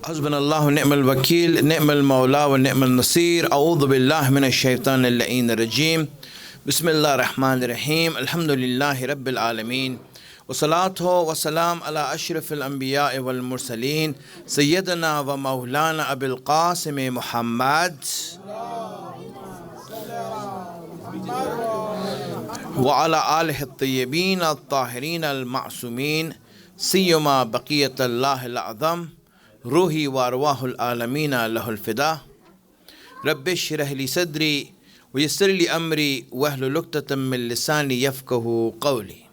حسبنا الله ونعم الوكيل نعم المولى ونعم النصير أعوذ بالله من الشيطان اللعين الرجيم بسم الله الرحمن الرحيم الحمد لله رب العالمين والصلاة والسلام على أشرف الأنبياء والمرسلين سيدنا ومولانا أبي القاسم محمد وعلى آله الطيبين الطاهرين المعصومين سيما بقية الله الأعظم روحي وأرواح العالمين له الفداء رب اشرح لي صدري ويسر لي أمري واحلل عقدة من لساني يفقهوا قولي.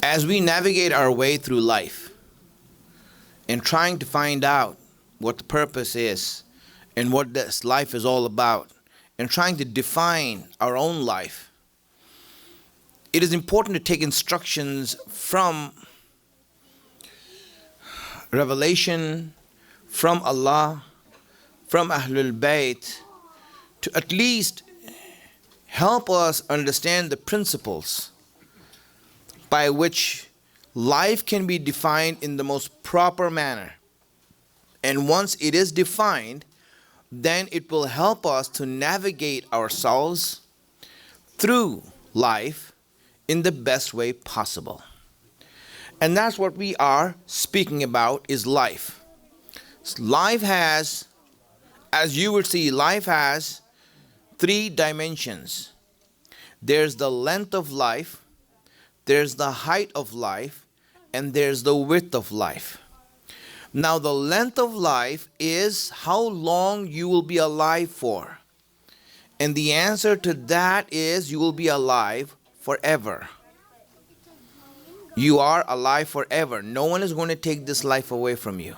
As we navigate our way through life and trying to find out what the purpose is and what this life is all about and trying to define our own life, it is important to take instructions from revelation, from Allah, from Ahlul Bayt, to at least help us understand the principles by which life can be defined in the most proper manner. And once it is defined, then it will help us to navigate ourselves through life in the best way possible. And that's what we are speaking about, is life. Life has, as you would see, life has three dimensions. There's the length of life, there's the height of life, and there's the width of life. Now, the length of life is how long you will be alive for. And the answer to that is you will be alive forever. You are alive forever. No one is going to take this life away from you.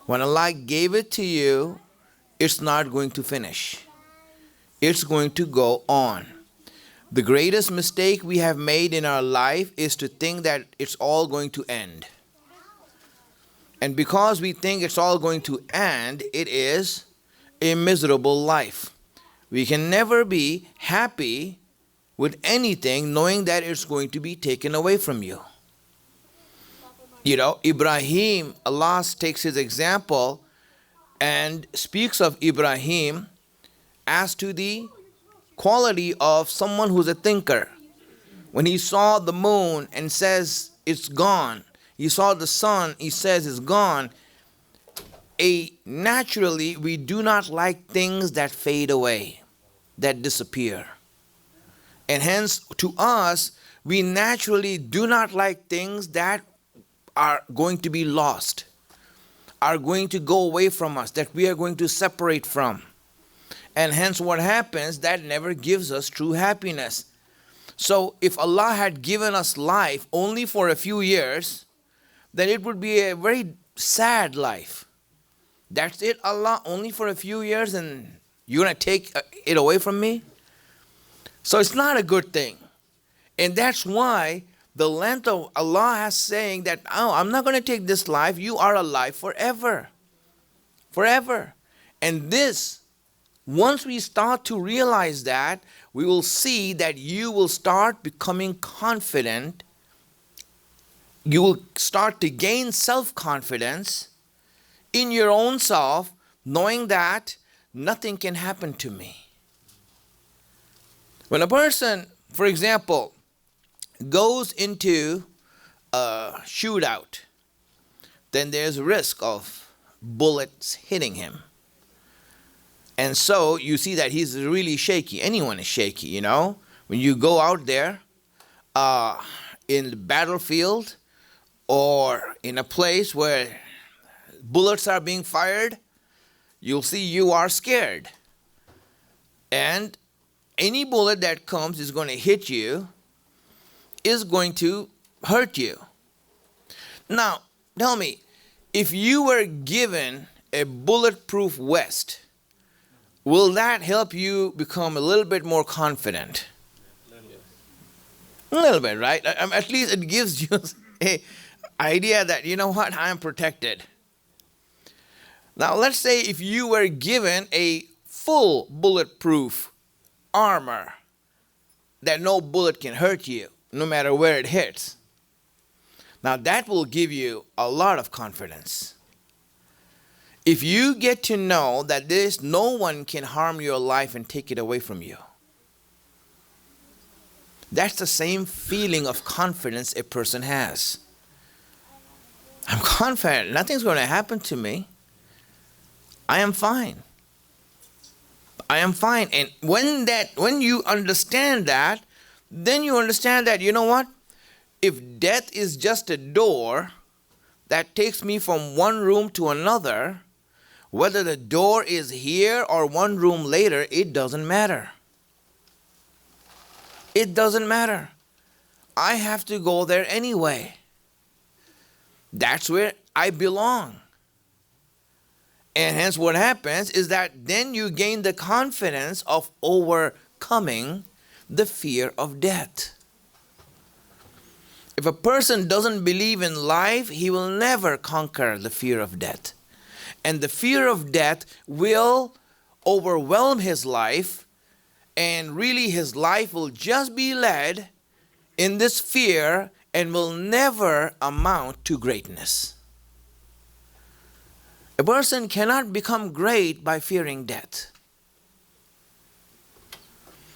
When Allah gave it to you, it's not going to finish. It's going to go on. The greatest mistake we have made in our life is to think that it's all going to end. And because we think it's all going to end, it is a miserable life. We can never be happy with anything knowing that it's going to be taken away from you. You know, Ibrahim, Allah takes his example and speaks of Ibrahim as to the quality of someone who's a thinker. When he saw the moon and says it's gone, he saw the sun, he says it's gone. Naturally, we do not like things that fade away, that disappear. And hence, to us, we naturally do not like things that are going to be lost, are going to go away from us, that we are going to separate from. And hence what happens, that never gives us true happiness. So if Allah had given us life only for a few years, then it would be a very sad life. That's it, Allah, only for a few years and you're going to take it away from me? So it's not a good thing. And that's why the length of Allah is saying that, oh, I'm not going to take this life. You are alive forever. Forever. And this, once we start to realize that, we will see that you will start becoming confident. You will start to gain self-confidence in your own self, knowing that nothing can happen to me. When a person, for example, goes into a shootout, then there's a risk of bullets hitting him. And so you see that he's really shaky. Anyone is shaky, you know. When you go out there in the battlefield or in a place where bullets are being fired, you'll see you are scared. And any bullet that comes is going to hit you, is going to hurt you. Now, tell me, if you were given a bulletproof vest, will that help you become a little bit more confident? A little bit, right? At least it gives you an idea that, you know what, I am protected. Now, let's say if you were given a full bulletproof armor that no bullet can hurt you, no matter where it hits. Now that will give you a lot of confidence. If you get to know that no one can harm your life and take it away from you, that's the same feeling of confidence a person has. I'm confident nothing's going to happen to me. I am fine. I am fine. And when you understand that, then you understand that, you know what? If death is just a door that takes me from one room to another, whether the door is here or one room later, it doesn't matter. It doesn't matter. I have to go there anyway. That's where I belong. And hence what happens is that then you gain the confidence of overcoming the fear of death. If a person doesn't believe in life, he will never conquer the fear of death. And the fear of death will overwhelm his life, and really his life will just be led in this fear and will never amount to greatness. A person cannot become great by fearing death.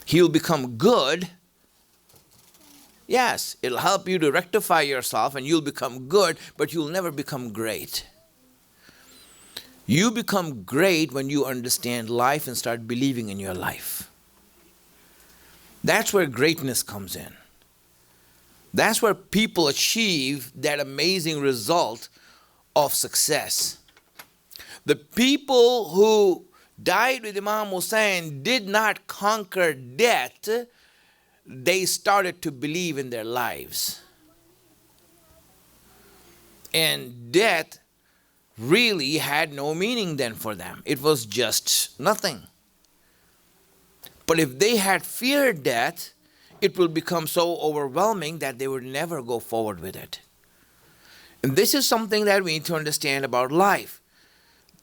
He'll become good. Yes, it'll help you to rectify yourself and you'll become good, but you'll never become great. You become great when you understand life and start believing in your life. That's where greatness comes in. That's where people achieve that amazing result of success. The people who died with Imam Hussein did not conquer death. They started to believe in their lives. And death really had no meaning then for them. It was just nothing. But if they had feared death, it will become so overwhelming that they would never go forward with it. And this is something that we need to understand about life.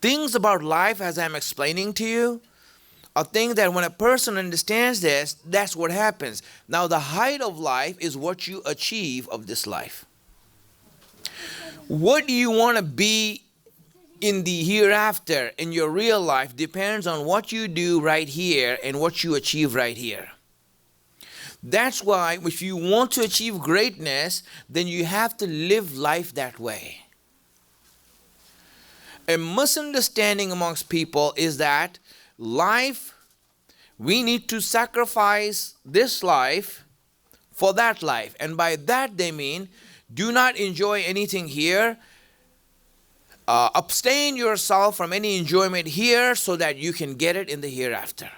Things about life, as I'm explaining to you, are things that when a person understands this, that's what happens. Now, the height of life is what you achieve of this life. What do you want to be in the hereafter, in your real life, depends on what you do right here and what you achieve right here. That's why if you want to achieve greatness, then you have to live life that way. A misunderstanding amongst people is that life, we need to sacrifice this life for that life. And by that they mean, do not enjoy anything here. Abstain yourself from any enjoyment here so that you can get it in the hereafter.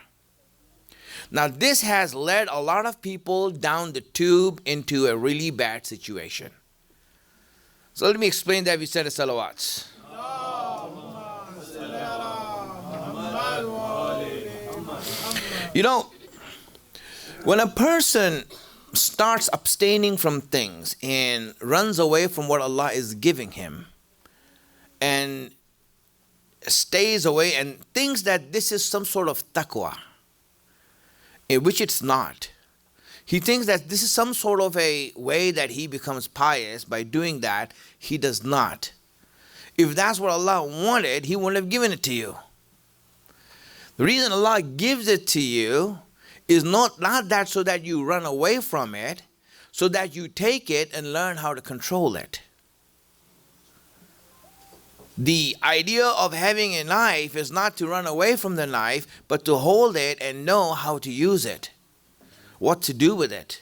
Now this has led a lot of people down the tube into a really bad situation. So let me explain that. We said a salawats. You know, when a person starts abstaining from things and runs away from what Allah is giving him and stays away and thinks that this is some sort of taqwa, in which it's not. He thinks that this is some sort of a way that he becomes pious by doing that. He does not. If that's what Allah wanted, He wouldn't have given it to you. The reason Allah gives it to you is not that so that you run away from it, so that you take it and learn how to control it. The idea of having a knife is not to run away from the knife, but to hold it and know how to use it, what to do with it.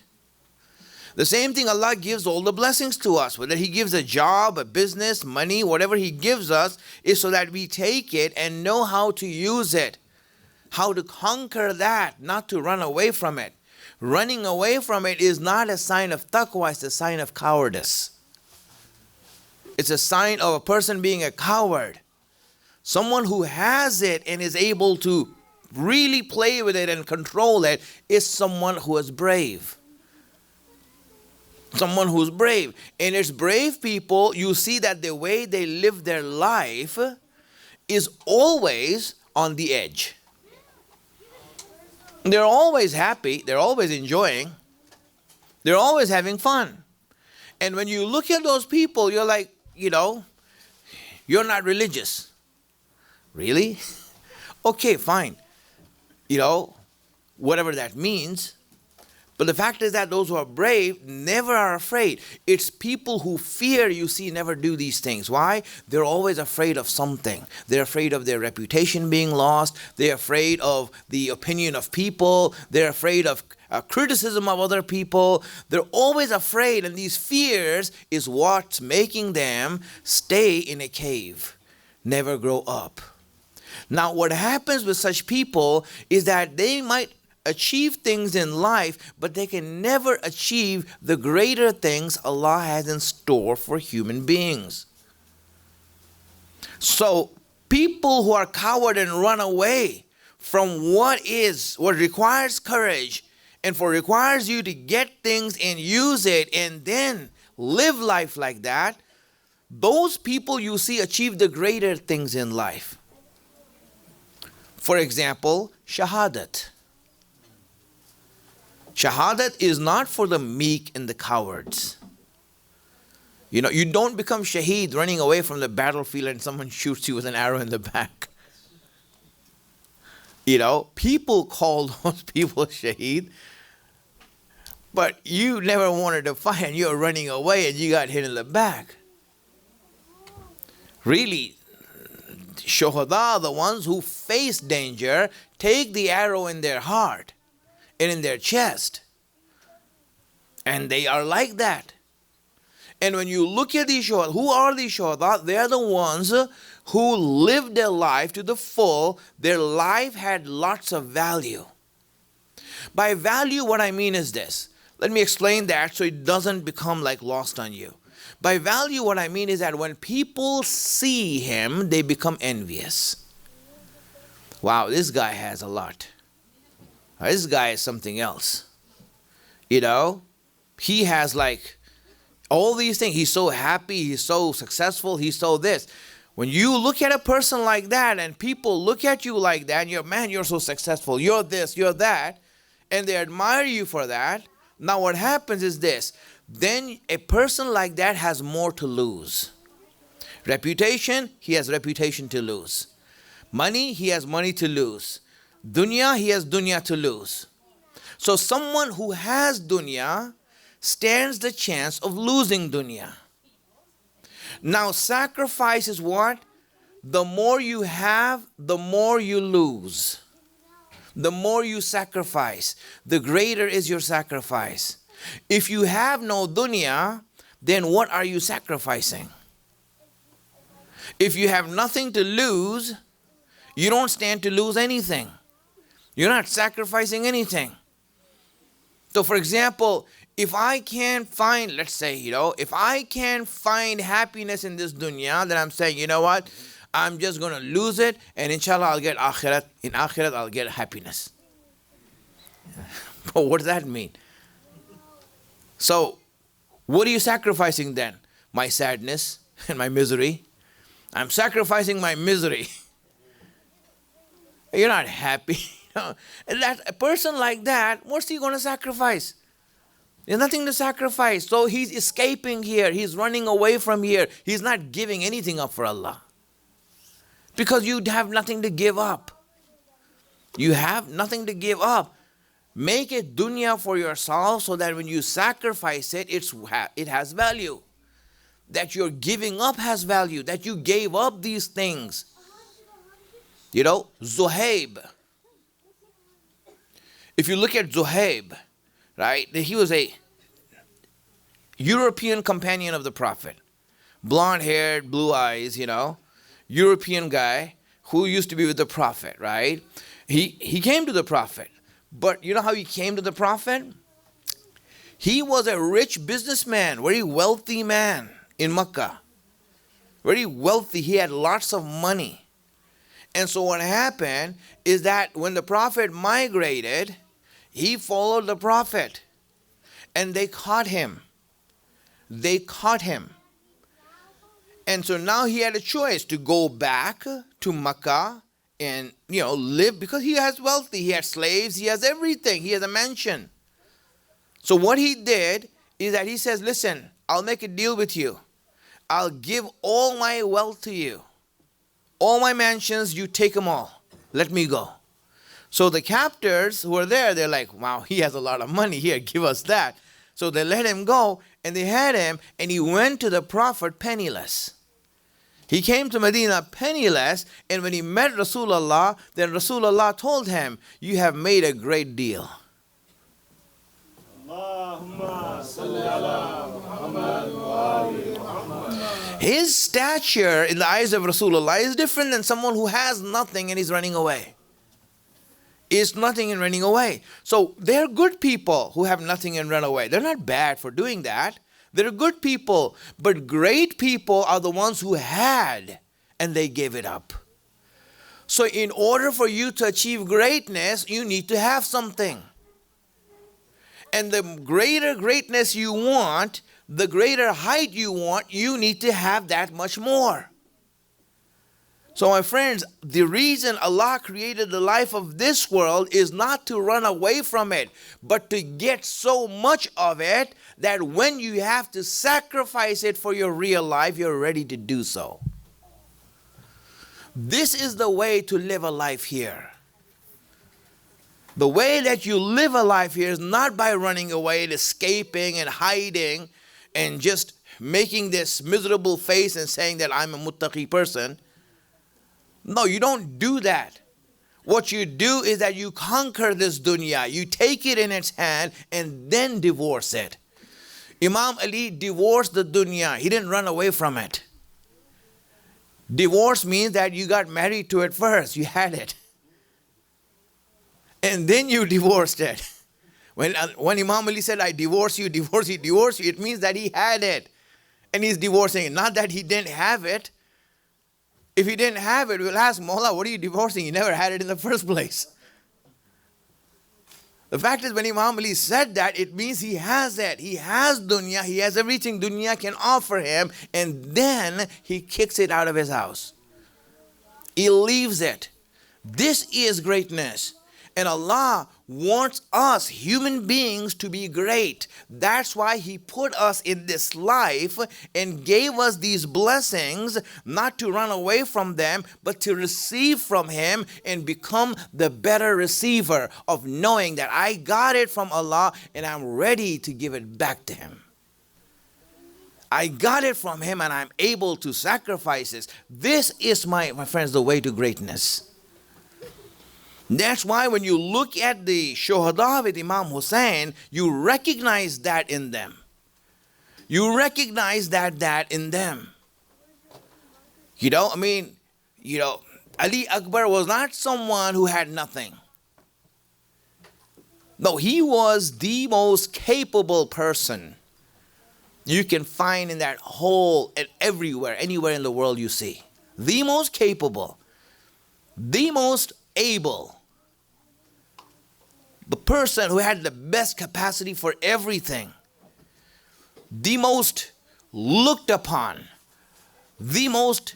The same thing Allah gives all the blessings to us, whether He gives a job, a business, money, whatever He gives us is so that we take it and know how to use it, how to conquer that, not to run away from it. Running away from it is not a sign of taqwa, it's a sign of cowardice. It's a sign of a person being a coward. Someone who has it and is able to really play with it and control it is someone who is brave. Someone who's brave. And it's brave people, you see that the way they live their life is always on the edge. They're always happy, they're always enjoying, they're always having fun. And when you look at those people, you're like, you're not religious. Really? Okay, fine. Whatever that means. But the fact is that those who are brave never are afraid. It's people who fear, you see, never do these things. Why? They're always afraid of something. They're afraid of their reputation being lost. They're afraid of the opinion of people. They're afraid of criticism of other people. They're always afraid, and these fears is what's making them stay in a cave, never grow up. Now, what happens with such people is that they might achieve things in life, but they can never achieve the greater things Allah has in store for human beings. So people who are coward and run away from what requires courage and requires you to get things and use it and then live life like that, those people you see achieve the greater things in life. For example, shahadat. Shahadat is not for the meek and the cowards. You don't become shaheed running away from the battlefield and someone shoots you with an arrow in the back. People call those people shaheed, but you never wanted to fight and you're running away and you got hit in the back. Really, shuhada, the ones who face danger, take the arrow in their heart and in their chest. And they are like that. And when you look at these shuhada, who are these shuhada? They are the ones who lived their life to the full. Their life had lots of value. By value, what I mean is this. Let me explain that so it doesn't become like lost on you. By value, what I mean is that when people see him, they become envious. Wow, this guy has a lot. This guy is something else. He has like all these things. He's so happy. He's so successful. He's so this. When you look at a person like that and people look at you like that, and you're so successful. You're this, you're that. And they admire you for that. Now what happens is this. Then a person like that has more to lose. Reputation, he has reputation to lose. Money, he has money to lose. Dunya, he has dunya to lose. So someone who has dunya stands the chance of losing dunya. Now sacrifice is what? The more you have, the more you lose. The more you sacrifice, the greater is your sacrifice. If you have no dunya, then what are you sacrificing? If you have nothing to lose, you don't stand to lose anything. You're not sacrificing anything. So for example, if I can't find, let's say, if I can't find happiness in this dunya, then I'm saying, you know what? I'm just going to lose it, and inshallah I'll get akhirat. In akhirat I'll get happiness. But what does that mean? So, what are you sacrificing then? My sadness and my misery? I'm sacrificing my misery. You're not happy. A person like that, what's he going to sacrifice? There's nothing to sacrifice. So he's escaping here. He's running away from here. He's not giving anything up for Allah. Because you have nothing to give up. You have nothing to give up. Make it dunya for yourself so that when you sacrifice it, it has value. That your giving up has value. That you gave up these things. Zuhaib. If you look at Zuhaib, right? He was a European companion of the Prophet. Blonde-haired, blue eyes, European guy who used to be with the Prophet, right? He came to the Prophet. But you know how he came to the Prophet? He was a rich businessman, very wealthy man in Mecca. Very wealthy. He had lots of money. And so what happened is that when the Prophet migrated, he followed the Prophet. And they caught him. They caught him. And so now he had a choice to go back to Mecca and, live, because he has wealthy. He has slaves. He has everything. He has a mansion. So what he did is that he says, listen, I'll make a deal with you. I'll give all my wealth to you. All my mansions, you take them all. Let me go. So the captors who are there, they're like, wow, he has a lot of money here. Give us that. So they let him go, and they had him, and he went to the Prophet penniless. He came to Medina penniless, and when he met Rasulullah, then Rasulullah told him, you have made a great deal. His stature in the eyes of Rasulullah is different than someone who has nothing and is running away. Is nothing and running away. So they're good people who have nothing and run away. They're not bad for doing that. They're good people. But great people are the ones who had and they gave it up. So in order for you to achieve greatness, you need to have something. And the greater greatness you want, the greater height you want, you need to have that much more. So my friends, the reason Allah created the life of this world is not to run away from it, but to get so much of it that when you have to sacrifice it for your real life, you're ready to do so. This is the way to live a life here. The way that you live a life here is not by running away and escaping and hiding and just making this miserable face and saying that I'm a muttaqi person. No, you don't do that. What you do is that you conquer this dunya. You take it in its hand and then divorce it. Imam Ali divorced the dunya. He didn't run away from it. Divorce means that you got married to it first. You had it. And then you divorced it. When Imam Ali said, I divorce you, it means that he had it. And he's divorcing it. Not that he didn't have it. If he didn't have it, we'll ask, Mawla, what are you divorcing? You never had it in the first place. The fact is, when Imam Ali said that, it means he has it. He has dunya. He has everything dunya can offer him. And then he kicks it out of his house. He leaves it. This is greatness. And Allah wants us, human beings, to be great. That's why He put us in this life and gave us these blessings, not to run away from them, but to receive from Him and become the better receiver of knowing that I got it from Allah and I'm ready to give it back to Him. I got it from Him and I'm able to sacrifice this. This is, my friends, the way to greatness. That's why when you look at the Shuhada with Imam Hussein, you recognize that in them. You recognize that in them. Ali Akbar was not someone who had nothing. No, he was the most capable person you can find in that whole and everywhere, anywhere in the world you see. The most capable, the most able, the person who had the best capacity for everything, the most looked upon, the most,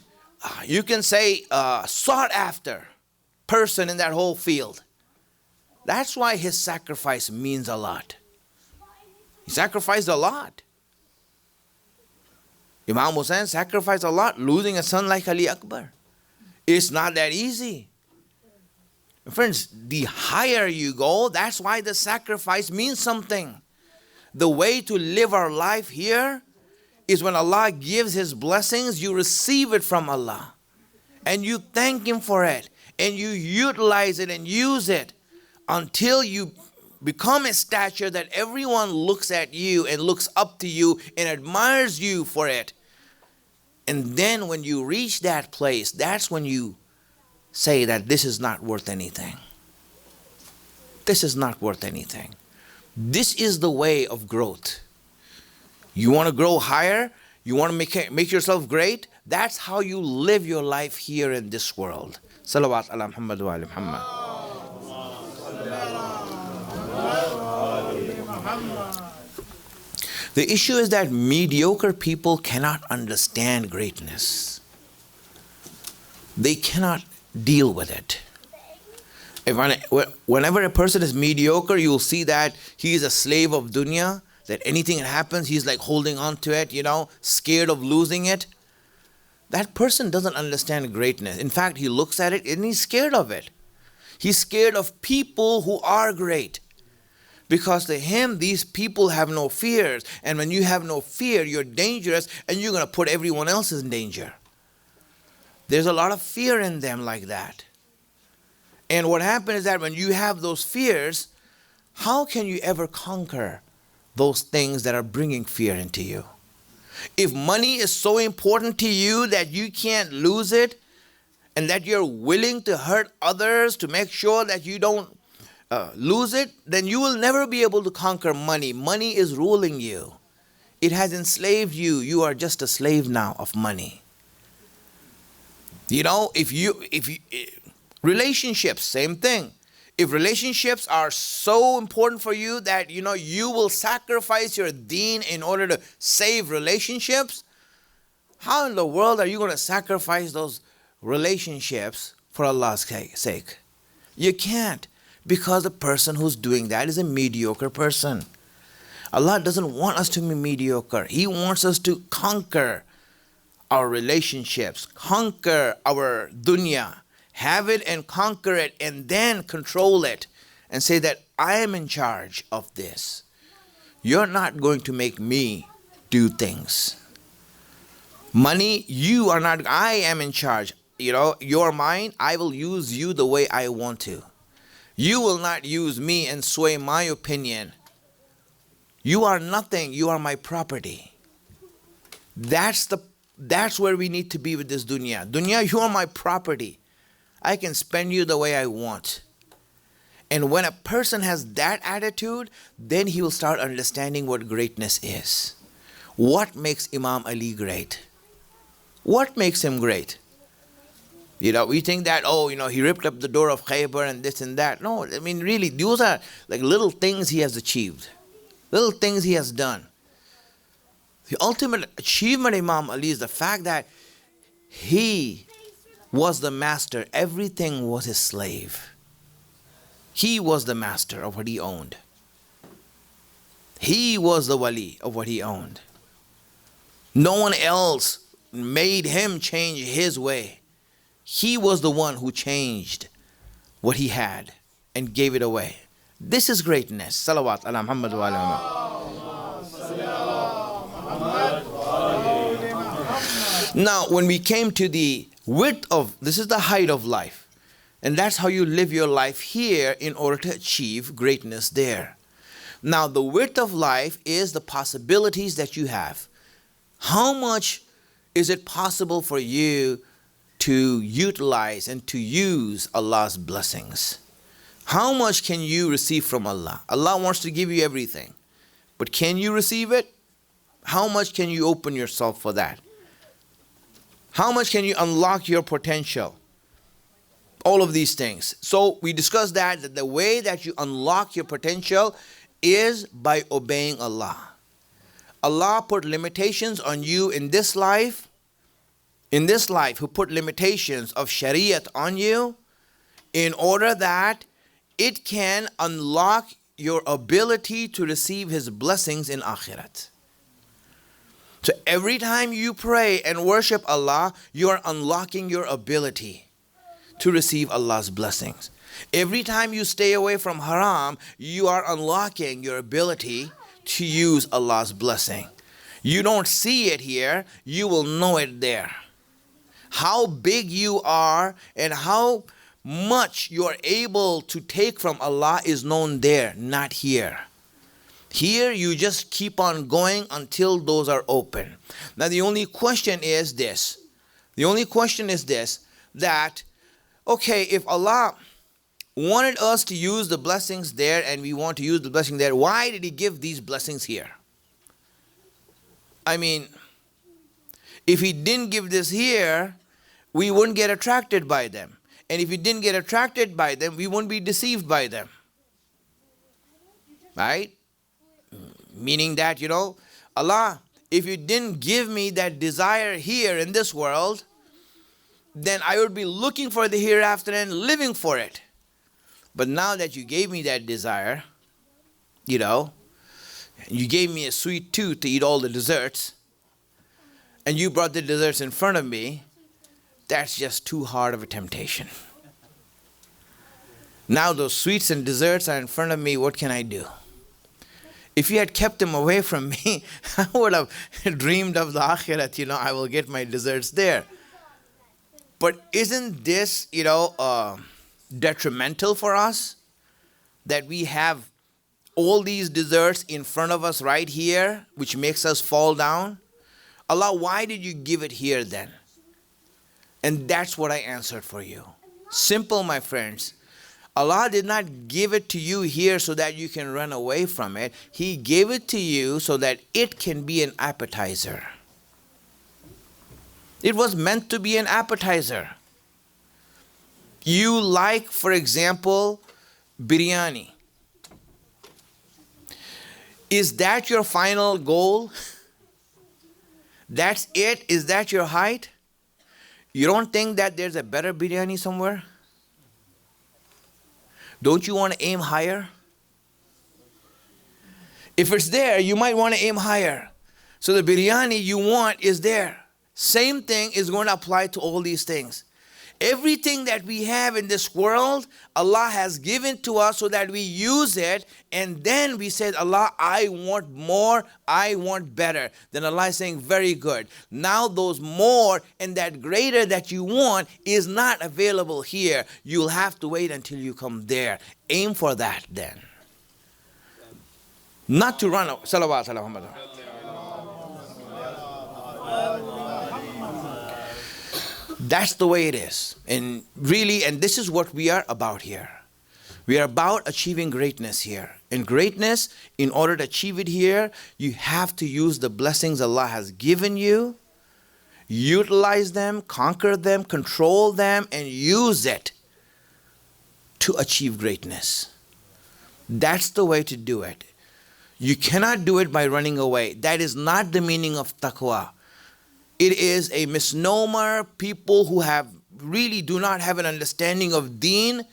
you can say, sought after person in that whole field. That's why his sacrifice means a lot. He sacrificed a lot. Imam Hussein sacrificed a lot, losing a son like Ali Akbar. It's not that easy. Friends, the higher you go, that's why the sacrifice means something. The way to live our life here is when Allah gives His blessings, you receive it from Allah. And you thank Him for it. And you utilize it and use it until you become a stature that everyone looks at you and looks up to you and admires you for it. And then when you reach that place, that's when you say that this is not worth anything. This is not worth anything. This is the way of growth. You want to grow higher? You want to make yourself great? That's how you live your life here in this world. Salawat ala Muhammad wa ala Muhammad. The issue is that mediocre people cannot understand greatness. They cannot deal with it. Whenever a person is mediocre, you will see that he is a slave of dunya. that anything that happens, he's like holding on to it, scared of losing it. That person doesn't understand greatness. In fact, he looks at it and he's scared of it. He's scared of people who are great. Because to him, these people have no fears. And when you have no fear, you're dangerous and you're going to put everyone else in danger. There's a lot of fear in them like that. And what happens is that when you have those fears, how can you ever conquer those things that are bringing fear into you? If money is so important to you that you can't lose it, and that you're willing to hurt others to make sure that you don't lose it, then you will never be able to conquer money. Money is ruling you. It has enslaved you. You are just a slave now of money. Relationships, same thing. If relationships are so important for you that, you will sacrifice your deen in order to save relationships, how in the world are you going to sacrifice those relationships for Allah's sake? You can't, because the person who's doing that is a mediocre person. Allah doesn't want us to be mediocre. He wants us to conquer our relationships, conquer our dunya, have it and conquer it, and then control it and say that I am in charge of this. You're not going to make me do things. Money, you are not. I am in charge. You're mine. I will use you the way I want to. You will not use me and sway my opinion. You are nothing. You are my property. That's where we need to be with this dunya. Dunya, you are my property. I can spend you the way I want. And when a person has that attitude, then he will start understanding what greatness is. What makes Imam Ali great? What makes him great? We think that, he ripped up the door of Khaybar and this and that. No, really, those are like little things he has achieved. Little things he has done. The ultimate achievement of Imam Ali is the fact that he was the master. Everything was his slave. He was the master of what he owned. He was the wali of what he owned. No one else made him change his way. He was the one who changed what he had and gave it away. This is greatness. Salawat ala Muhammad wa ala Muhammad. Now, when we came to the width of, this is the height of life. And that's how you live your life here in order to achieve greatness there. Now, the width of life is the possibilities that you have. How much is it possible for you to utilize and to use Allah's blessings? How much can you receive from Allah? Allah wants to give you everything. But can you receive it? How much can you open yourself for that? How much can you unlock your potential? All of these things. So we discussed that the way that you unlock your potential is by obeying Allah. Allah put limitations on you in this life. In this life, who put limitations of Shariat on you in order that it can unlock your ability to receive His blessings in Akhirat. So every time you pray and worship Allah, you are unlocking your ability to receive Allah's blessings. Every time you stay away from haram, you are unlocking your ability to use Allah's blessing. You don't see it here, you will know it there. How big you are and how much you are able to take from Allah is known there, not here. Here you just keep on going until those are open. Now the only question is this. That, okay, if Allah wanted us to use the blessings there and we want to use the blessing there, why did He give these blessings here? If He didn't give this here, we wouldn't get attracted by them. And if we didn't get attracted by them, we wouldn't be deceived by them. Right? Meaning that, Allah, if you didn't give me that desire here in this world, then I would be looking for the hereafter and living for it. But now that you gave me that desire, You gave me a sweet tooth to eat all the desserts, and you brought the desserts in front of me. That's just too hard of a temptation. Now those sweets and desserts are in front of me. What can I do? If you had kept them away from me, I would have dreamed of the akhirat, I will get my desserts there. But isn't this, detrimental for us? That we have all these desserts in front of us right here, which makes us fall down? Allah, why did you give it here then? And that's what I answered for you. Simple, my friends. Allah did not give it to you here so that you can run away from it. He gave it to you so that it can be an appetizer. It was meant to be an appetizer. You like, for example, biryani. Is that your final goal? That's it? Is that your height? You don't think that there's a better biryani somewhere? Don't you want to aim higher? If it's there, you might want to aim higher. So the biryani you want is there. Same thing is going to apply to all these things. Everything that we have in this world, Allah has given to us so that we use it, and then we said, Allah, I want more, I want better. Then Allah is saying, very good. Now those more and that greater that you want is not available here. You'll have to wait until you come there. Aim for that then. Not to run. Salawat ala Muhammad. That's the way it is. And really, and this is what we are about here. We are about achieving greatness here. And greatness, in order to achieve it here, you have to use the blessings Allah has given you, utilize them, conquer them, control them, and use it to achieve greatness. That's the way to do it. You cannot do it by running away. That is not the meaning of taqwa. It is a misnomer. People who really do not have an understanding of deen,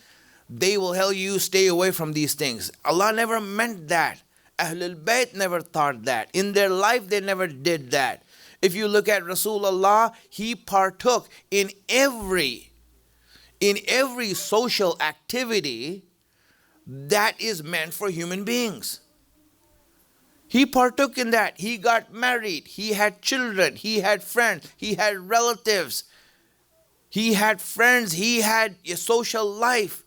they will tell you stay away from these things. Allah never meant that. Ahlul Bayt never thought that. In their life, they never did that. If you look at Rasulullah, he partook in every social activity that is meant for human beings. He partook in that. He got married. He had children. He had friends. He had relatives. He had friends. He had a social life.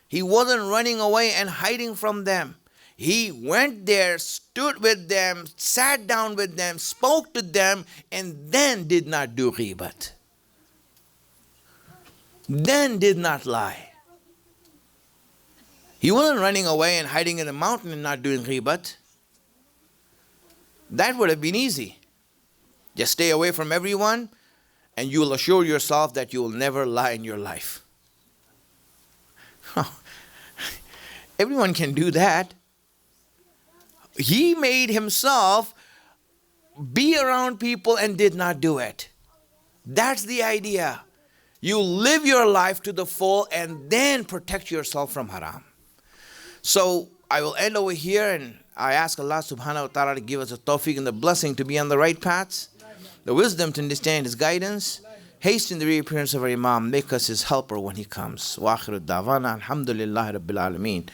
He wasn't running away and hiding from them. He went there, stood with them, sat down with them, spoke to them, and then did not do ghibat. Then did not lie. He wasn't running away and hiding in the mountain and not doing ghibat. That would have been easy. Just stay away from everyone, and you will assure yourself that you will never lie in your life. Everyone can do that. He made himself be around people and did not do it. That's the idea. You live your life to the full and then protect yourself from haram. So I will end over here, and I ask Allah subhanahu wa ta'ala to give us a tawfiq and the blessing to be on the right paths, the wisdom to understand His guidance, hasten the reappearance of our Imam, make us His helper when He comes. Wa akhiru da'wana, alhamdulillahi rabbil alameen.